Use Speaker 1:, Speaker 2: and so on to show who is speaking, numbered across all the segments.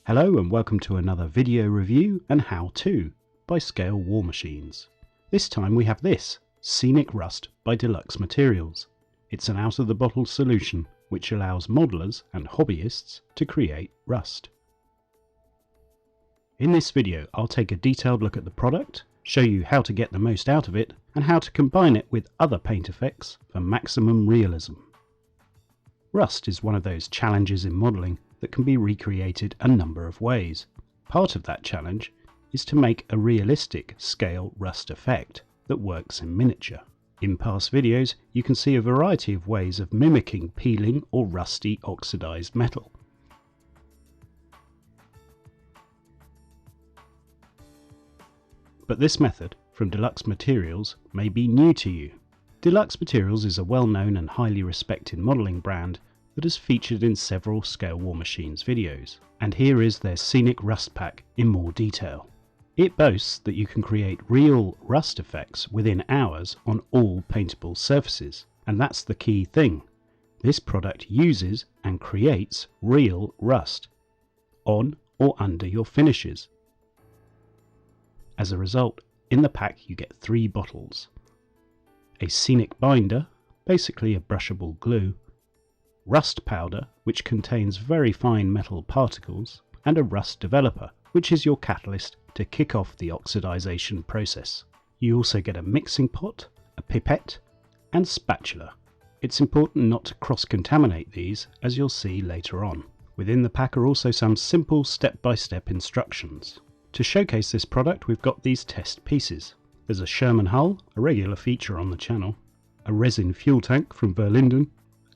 Speaker 1: Hello and welcome to another video review and how-to by scalewarmachines. This time we have this, Scenic Rust by Deluxe Materials. It's an out-of-the-bottle solution which allows modelers and hobbyists to create rust. In this video I'll take a detailed look at the product, show you how to get the most out of it and how to combine it with other paint effects for maximum realism. Rust is one of those challenges in modelling that can be recreated a number of ways. Part of that challenge is to make a realistic scale rust effect that works in miniature. In past videos you can see a variety of ways of mimicking peeling or rusty oxidized metal. But this method from Deluxe Materials may be new to you. Deluxe Materials is a well-known and highly respected modelling brand that is featured in several scalewarmachines videos, and here is their Scenic Rust Pack in more detail. It boasts that you can create real rust effects within hours on all paintable surfaces, and that's the key thing. This product uses and creates real rust on or under your finishes. As a result, in the pack you get 3 bottles. A scenic binder, basically a brushable glue, rust powder, which contains very fine metal particles, and a rust developer, which is your catalyst to kick off the oxidization process. You also get a mixing pot, a pipette, and spatula. It's important not to cross-contaminate these, as you'll see later on. Within the pack are also some simple step-by-step instructions. To showcase this product we've got these test pieces. There's a Sherman hull, a regular feature on the channel, a resin fuel tank from Verlinden,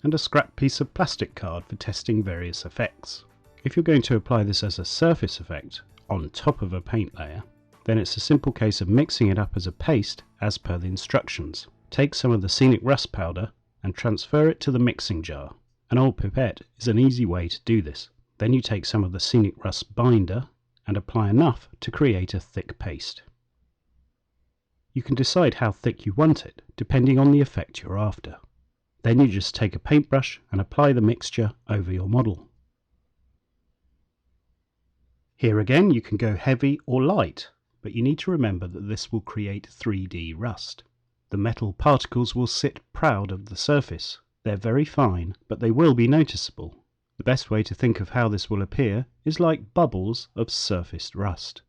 Speaker 1: and a scrap piece of plastic card for testing various effects. If you're going to apply this as a surface effect on top of a paint layer, then it's a simple case of mixing it up as a paste as per the instructions. Take some of the scenic rust powder and transfer it to the mixing jar. An old pipette is an easy way to do this. Then you take some of the scenic rust binder and apply enough to create a thick paste. You can decide how thick you want it depending on the effect you're after. Then you just take a paintbrush and apply the mixture over your model. Here again you can go heavy or light, but you need to remember that this will create 3D rust. The metal particles will sit proud of the surface. They're very fine, but they will be noticeable. The best way to think of how this will appear is like bubbles of surfaced rust.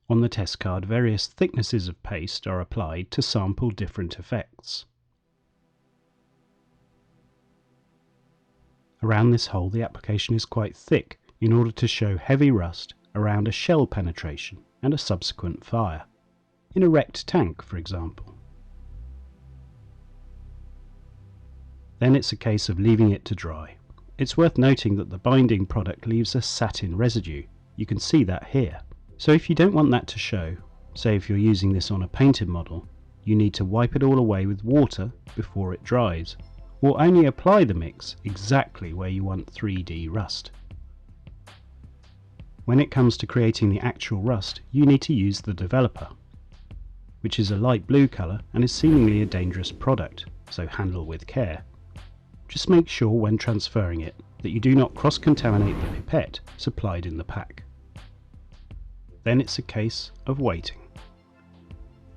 Speaker 1: On the test card, various thicknesses of paste are applied to sample different effects. Around this hole the application is quite thick in order to show heavy rust around a shell penetration and a subsequent fire. In a wrecked tank, for example. Then it's a case of leaving it to dry. It's worth noting that the binding product leaves a satin residue. You can see that here. So if you don't want that to show, say if you're using this on a painted model, you need to wipe it all away with water before it dries, or only apply the mix exactly where you want 3D rust. When it comes to creating the actual rust, you need to use the developer, which is a light blue colour and is seemingly a dangerous product, so handle with care. Just make sure when transferring it that you do not cross-contaminate the pipette supplied in the pack. Then it's a case of waiting.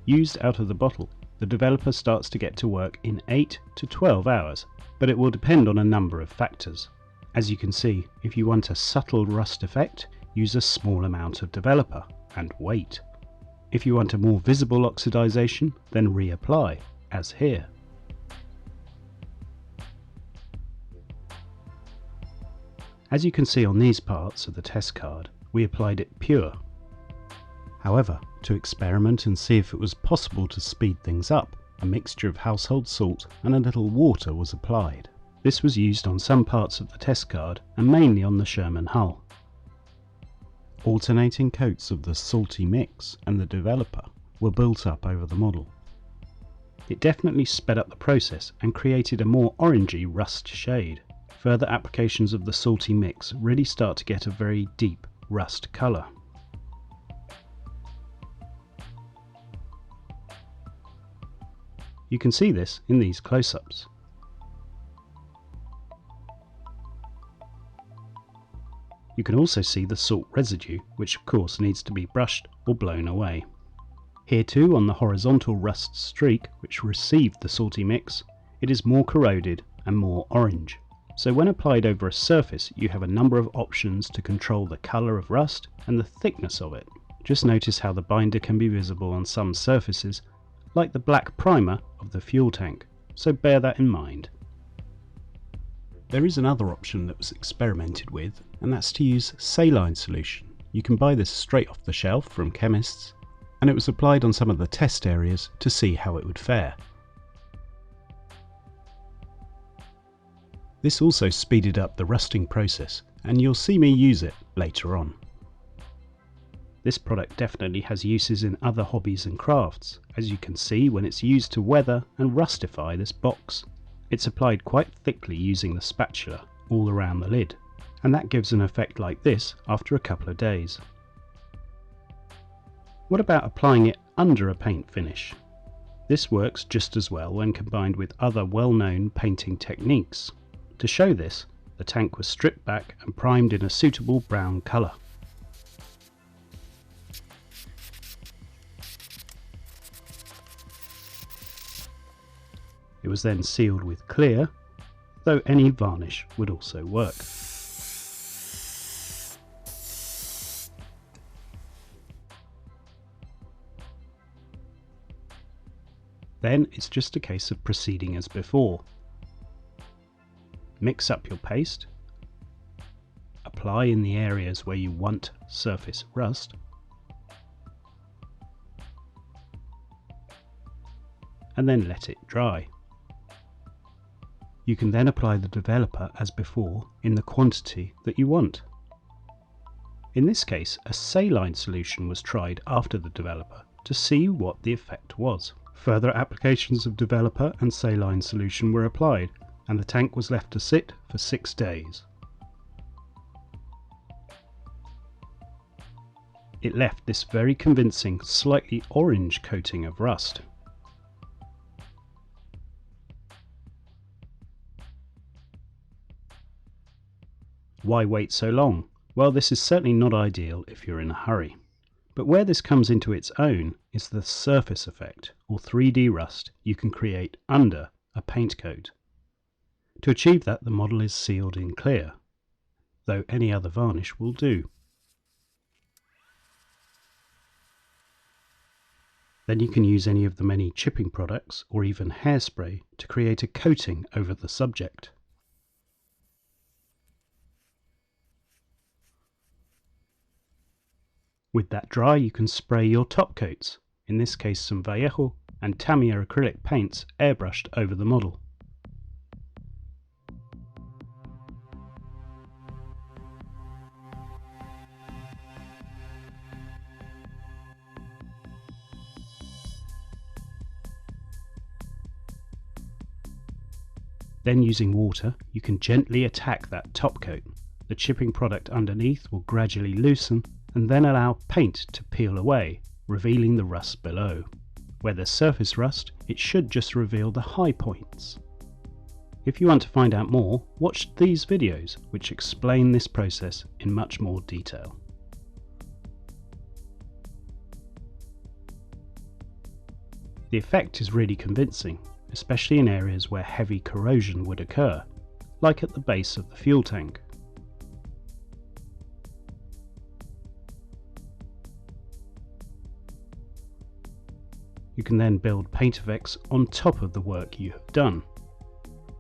Speaker 1: Used out of the bottle, the developer starts to get to work in 8 to 12 hours, but it will depend on a number of factors. As you can see, if you want a subtle rust effect, use a small amount of developer and wait. If you want a more visible oxidization, then reapply, as here. As you can see on these parts of the test card, we applied it pure. However, to experiment and see if it was possible to speed things up, a mixture of household salt and a little water was applied. This was used on some parts of the test card and mainly on the Sherman hull. Alternating coats of the salty mix and the developer were built up over the model. It definitely sped up the process and created a more orangey rust shade. Further applications of the salty mix really start to get a very deep rust colour. You can see this in these close-ups. You can also see the salt residue, which of course needs to be brushed or blown away. Here too, on the horizontal rust streak which received the salty mix, it is more corroded and more orange. So when applied over a surface, you have a number of options to control the colour of rust and the thickness of it. Just notice how the binder can be visible on some surfaces, like the black primer of the fuel tank, so bear that in mind. There is another option that was experimented with, and that's to use saline solution. You can buy this straight off the shelf from chemists, and it was applied on some of the test areas to see how it would fare. This also speeded up the rusting process, and you'll see me use it later on. This product definitely has uses in other hobbies and crafts, as you can see when it's used to weather and rustify this box. It's applied quite thickly using the spatula all around the lid, and that gives an effect like this after a couple of days. What about applying it under a paint finish? This works just as well when combined with other well-known painting techniques. To show this, the tank was stripped back and primed in a suitable brown colour. It was then sealed with clear, though any varnish would also work. Then it's just a case of proceeding as before. Mix up your paste, apply in the areas where you want surface rust, and then let it dry. You can then apply the developer as before in the quantity that you want. In this case, a saline solution was tried after the developer to see what the effect was. Further applications of developer and saline solution were applied, and the tank was left to sit for 6 days. It left this very convincing, slightly orange coating of rust. Why wait so long? Well, this is certainly not ideal if you're in a hurry. But where this comes into its own is the surface effect, or 3D rust, you can create under a paint coat. To achieve that, the model is sealed in clear, though any other varnish will do. Then you can use any of the many chipping products or even hairspray to create a coating over the subject. With that dry, you can spray your top coats, in this case some Vallejo and Tamiya acrylic paints airbrushed over the model. Then using water, you can gently attack that top coat. The chipping product underneath will gradually loosen and then allow paint to peel away, revealing the rust below. Where there's surface rust, it should just reveal the high points. If you want to find out more, watch these videos which explain this process in much more detail. The effect is really convincing, especially in areas where heavy corrosion would occur, like at the base of the fuel tank. You can then build paint effects on top of the work you have done.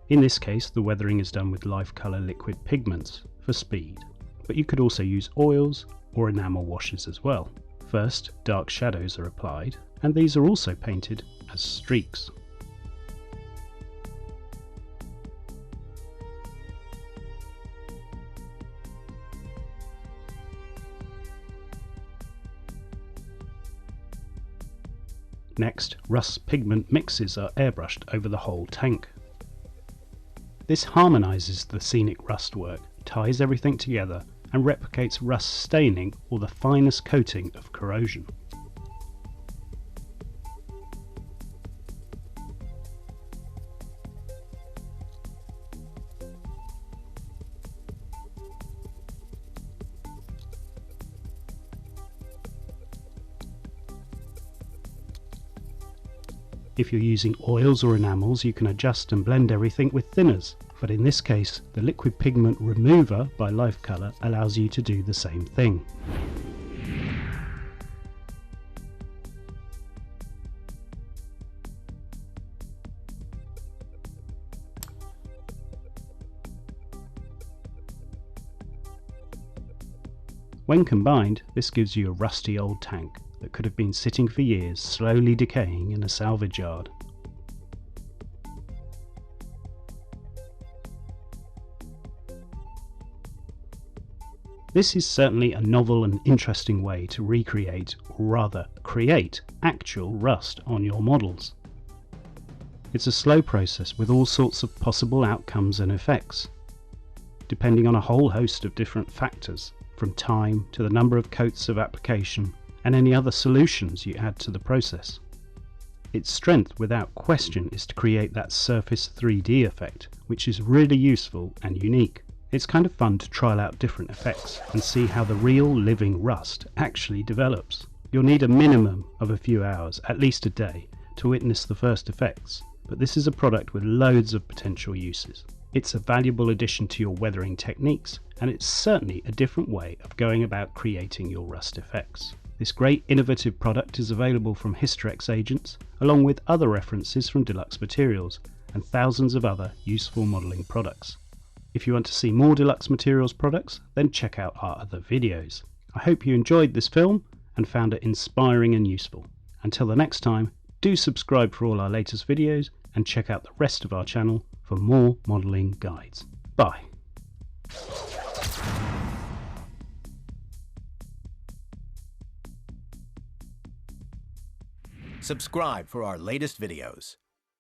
Speaker 1: In this case, the weathering is done with life colour liquid pigments for speed, but you could also use oils or enamel washes as well. First, dark shadows are applied, and these are also painted as streaks. Next, rust pigment mixes are airbrushed over the whole tank. This harmonises the scenic rust work, ties everything together and replicates rust staining or the finest coating of corrosion. If you're using oils or enamels, you can adjust and blend everything with thinners, but in this case the liquid pigment remover by Life Colour allows you to do the same thing. When combined, this gives you a rusty old tank that could have been sitting for years slowly decaying in a salvage yard. This is certainly a novel and interesting way to recreate, or rather create, actual rust on your models. It's a slow process with all sorts of possible outcomes and effects, depending on a whole host of different factors, from time to the number of coats of application and any other solutions you add to the process. Its strength without question is to create that surface 3D effect, which is really useful and unique. It's kind of fun to trial out different effects and see how the real living rust actually develops. You'll need a minimum of a few hours, at least a day, to witness the first effects, but this is a product with loads of potential uses. It's a valuable addition to your weathering techniques, and it's certainly a different way of going about creating your rust effects. This great innovative product is available from Hysterex agents, along with other references from Deluxe Materials and thousands of other useful modelling products. If you want to see more Deluxe Materials products, then check out our other videos. I hope you enjoyed this film and found it inspiring and useful. Until the next time, do subscribe for all our latest videos and check out the rest of our channel for more modelling guides. Bye.
Speaker 2: Subscribe for our latest videos.